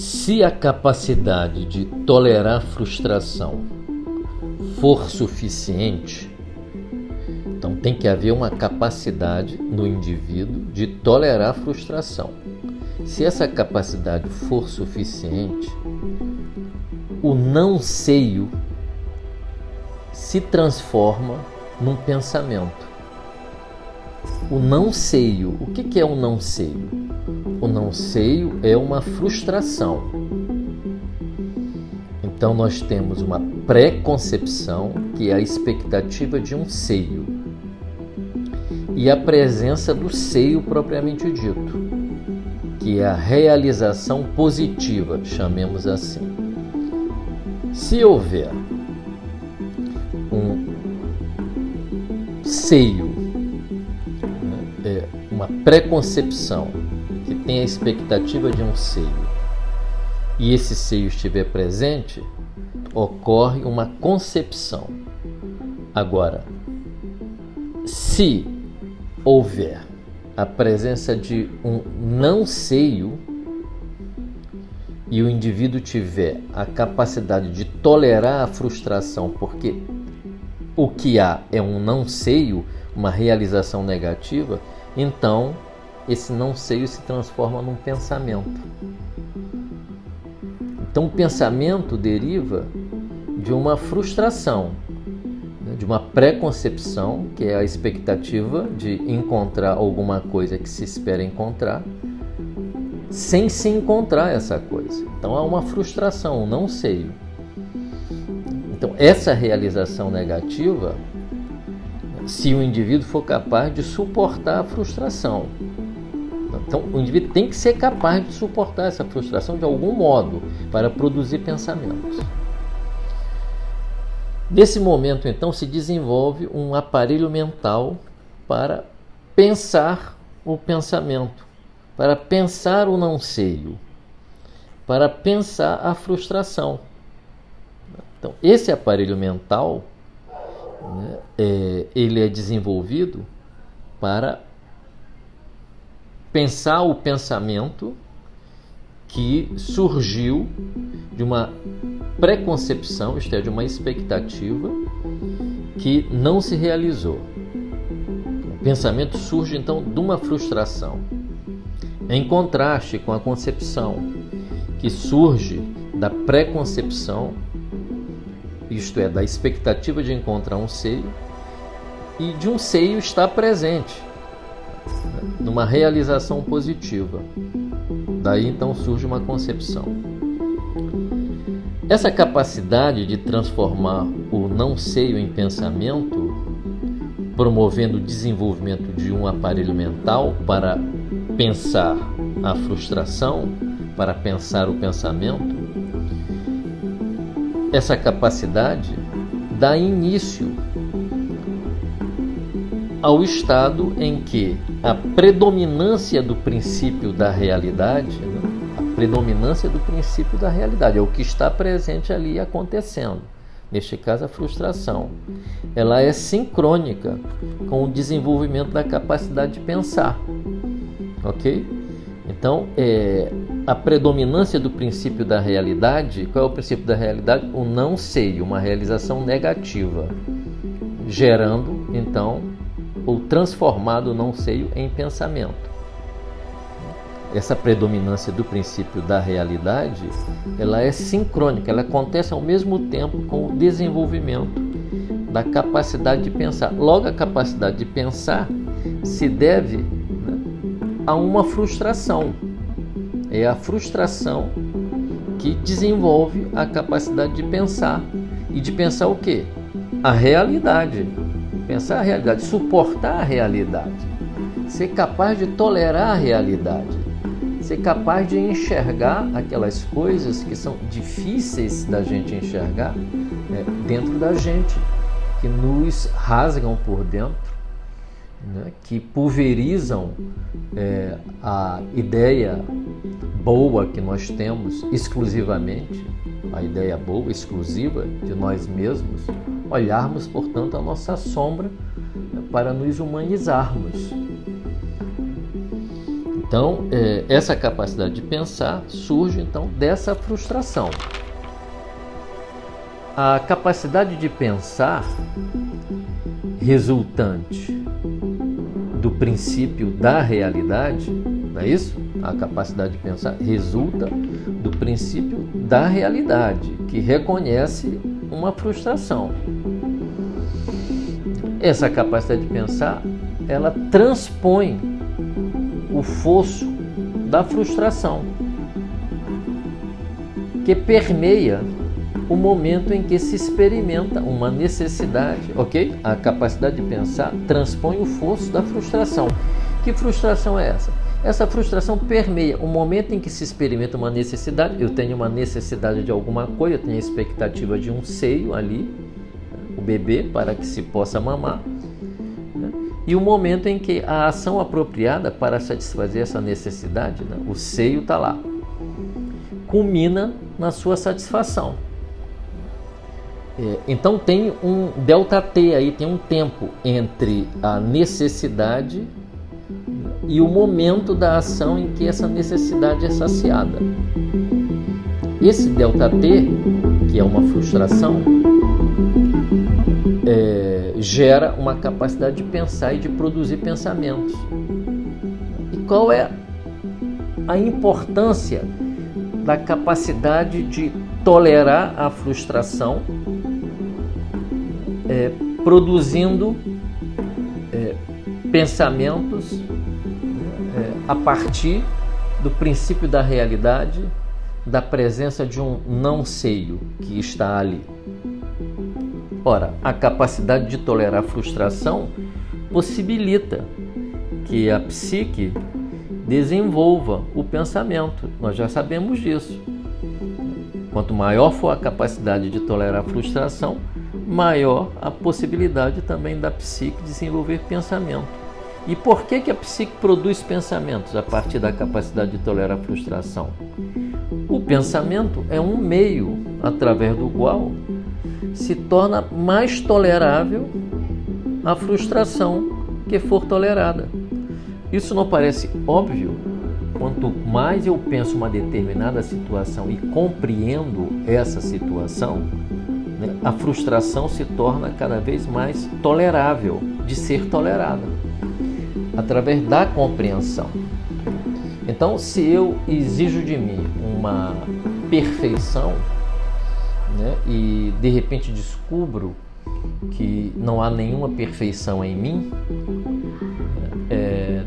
Se a capacidade de tolerar frustração for suficiente, então tem que haver uma capacidade no indivíduo de tolerar frustração. Se essa capacidade for suficiente, o não seio se transforma num pensamento. O não seio, o que é o não seio? O não seio é uma frustração. Então nós temos uma pré-concepção, que é a expectativa de um seio, e a presença do seio propriamente dito, que é a realização positiva, chamemos assim. Se houver um seio, uma pré-concepção que tem a expectativa de um seio, e esse seio estiver presente, ocorre uma concepção. Agora, se houver a presença de um não seio e o indivíduo tiver a capacidade de tolerar a frustração, porque o que há é um não seio, uma realização negativa, então esse não seio se transforma num pensamento. Então o pensamento deriva de uma frustração, de uma pré-concepção, que é a expectativa de encontrar alguma coisa que se espera encontrar, sem se encontrar essa coisa. Então há uma frustração, um não seio. Então essa realização negativa, se o indivíduo for capaz de suportar a frustração. Então o indivíduo tem que ser capaz de suportar essa frustração de algum modo para produzir pensamentos. Nesse momento, então, se desenvolve um aparelho mental para pensar o pensamento, para pensar o não seio, para pensar a frustração. Então, esse aparelho mental, ele é desenvolvido para pensar o pensamento que surgiu de uma pré-concepção, isto é, de uma expectativa que não se realizou. O pensamento surge, então, de uma frustração, em contraste com a concepção, que surge da pré-concepção, isto é, da expectativa de encontrar um seio, e de um seio estar presente, numa realização positiva. Daí, então, surge uma concepção. Essa capacidade de transformar o não seio em pensamento, promovendo o desenvolvimento de um aparelho mental para pensar a frustração, para pensar o pensamento, essa capacidade dá início ao estado em que a predominância do princípio da realidade, a predominância do princípio da realidade é o que está presente ali acontecendo. Neste caso, a frustração. Ela é sincrônica com o desenvolvimento da capacidade de pensar. Ok? Então, a predominância do princípio da realidade, qual é o princípio da realidade? O não seio, uma realização negativa, gerando, então, ou transformado o não seio em pensamento. Essa predominância do princípio da realidade, ela é sincrônica, ela acontece ao mesmo tempo com o desenvolvimento da capacidade de pensar. Logo, a capacidade de pensar se deve, a uma frustração. É a frustração que desenvolve a capacidade de pensar. E de pensar o quê? A realidade. Pensar a realidade, suportar a realidade, ser capaz de tolerar a realidade, ser capaz de enxergar aquelas coisas que são difíceis da gente enxergar dentro da gente, que nos rasgam por dentro, que pulverizam a ideia boa que nós temos exclusivamente, a ideia boa, exclusiva de nós mesmos, olharmos, portanto, a nossa sombra para nos humanizarmos. Então, essa capacidade de pensar surge então dessa frustração. A capacidade de pensar resultante do princípio da realidade, não é isso? A capacidade de pensar resulta do princípio da realidade, que reconhece uma frustração. Essa capacidade de pensar, ela transpõe o fosso da frustração, que permeia o momento em que se experimenta uma necessidade, ok? A capacidade de pensar transpõe o fosso da frustração. Que frustração é essa? Essa frustração permeia o momento em que se experimenta uma necessidade. Eu tenho uma necessidade de alguma coisa, eu tenho a expectativa de um seio ali, o bebê, para que se possa mamar. E o momento em que a ação apropriada para satisfazer essa necessidade, o seio está lá, culmina na sua satisfação. Então tem um delta T aí, tem um tempo entre a necessidade e o momento da ação em que essa necessidade é saciada. Esse delta T, que é uma frustração, gera uma capacidade de pensar e de produzir pensamentos. E qual é a importância da capacidade de tolerar a frustração, produzindo pensamentos a partir do princípio da realidade, da presença de um não seio que está ali? Ora, a capacidade de tolerar a frustração possibilita que a psique desenvolva o pensamento. Nós já sabemos disso. Quanto maior for a capacidade de tolerar a frustração, maior a possibilidade também da psique desenvolver pensamento. E por que a psique produz pensamentos a partir da capacidade de tolerar a frustração? O pensamento é um meio através do qual se torna mais tolerável a frustração que for tolerada. Isso não parece óbvio? Quanto mais eu penso uma determinada situação e compreendo essa situação, a frustração se torna cada vez mais tolerável de ser tolerada, através da compreensão. Então, se eu exijo de mim uma perfeição, e de repente descubro que não há nenhuma perfeição em mim,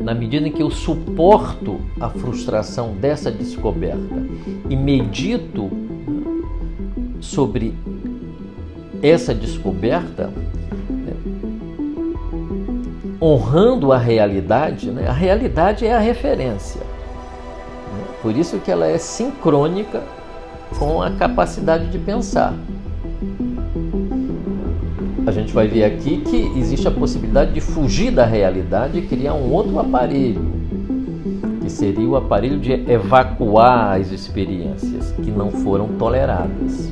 na medida em que eu suporto a frustração dessa descoberta e medito sobre essa descoberta, honrando a realidade, a realidade é a referência, por isso que ela é sincrônica com a capacidade de pensar. A gente vai ver aqui que existe a possibilidade de fugir da realidade e criar um outro aparelho, que seria o aparelho de evacuar as experiências que não foram toleradas.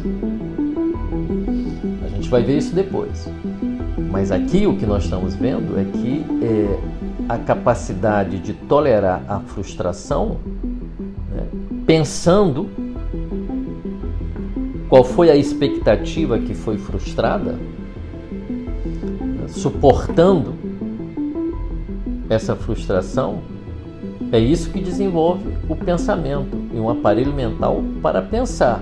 A gente vai ver isso depois. Mas aqui o que nós estamos vendo é que a capacidade de tolerar a frustração, pensando qual foi a expectativa que foi frustrada, suportando essa frustração, é isso que desenvolve o pensamento e um aparelho mental para pensar.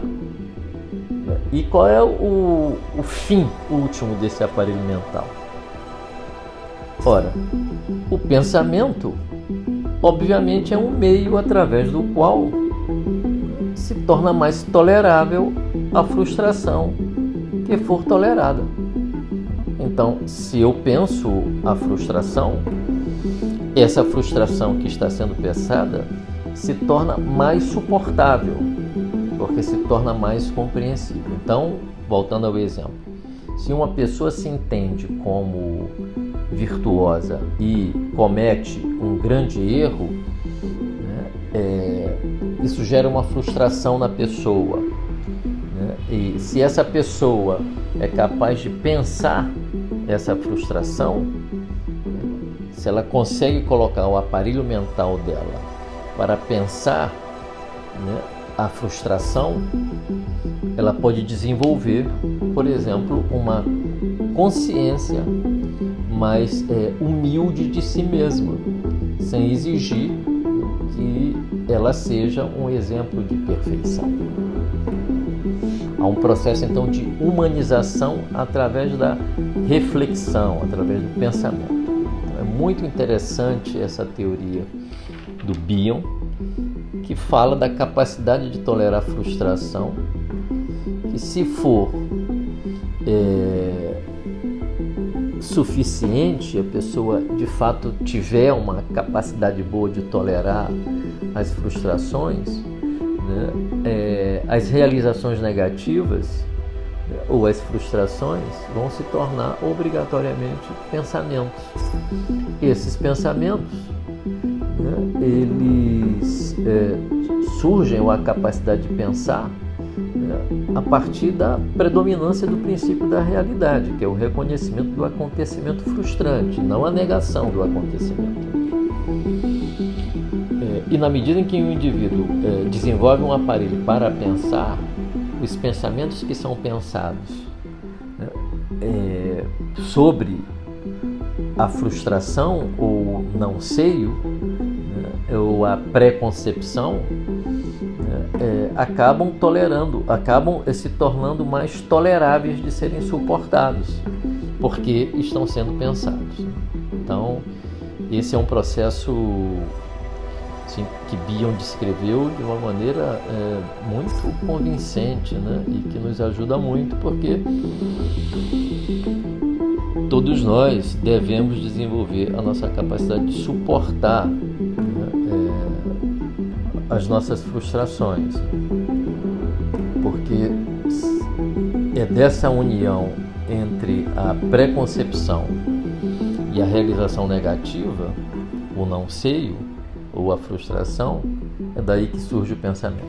E qual é o fim último desse aparelho mental? Ora, o pensamento, obviamente, é um meio através do qual se torna mais tolerável a frustração que for tolerada. Então, se eu penso a frustração, essa frustração que está sendo pensada se torna mais suportável, porque se torna mais compreensível. Então, voltando ao exemplo, se uma pessoa se entende como virtuosa e comete um grande erro, isso gera uma frustração na pessoa, e se essa pessoa é capaz de pensar essa frustração, se ela consegue colocar o aparelho mental dela para pensar, né, a frustração, ela pode desenvolver, por exemplo, uma consciência mais humilde de si mesma, sem exigir que ela seja um exemplo de perfeição. Há um processo, então, de humanização através da reflexão, através do pensamento. Então, é muito interessante essa teoria do Bion, que fala da capacidade de tolerar frustração, que se for suficiente, a pessoa de fato tiver uma capacidade boa de tolerar as frustrações, né, as realizações negativas, né, ou as frustrações vão se tornar obrigatoriamente pensamentos. Esses pensamentos, né, eles surgem, ou a capacidade de pensar, a partir da predominância do princípio da realidade, que é o reconhecimento do acontecimento frustrante, não a negação do acontecimento. E na medida em que o indivíduo desenvolve um aparelho para pensar, os pensamentos que são pensados, né, sobre a frustração ou não seio, né, ou a preconcepção, acabam se tornando mais toleráveis de serem suportados, porque estão sendo pensados. Então, esse é um processo, assim, que Bion descreveu de uma maneira muito convincente, né? E que nos ajuda muito, porque todos nós devemos desenvolver a nossa capacidade de suportar, né, as nossas frustrações, porque é dessa união entre a preconcepção e a realização negativa, o não seio ou a frustração, é daí que surge o pensamento.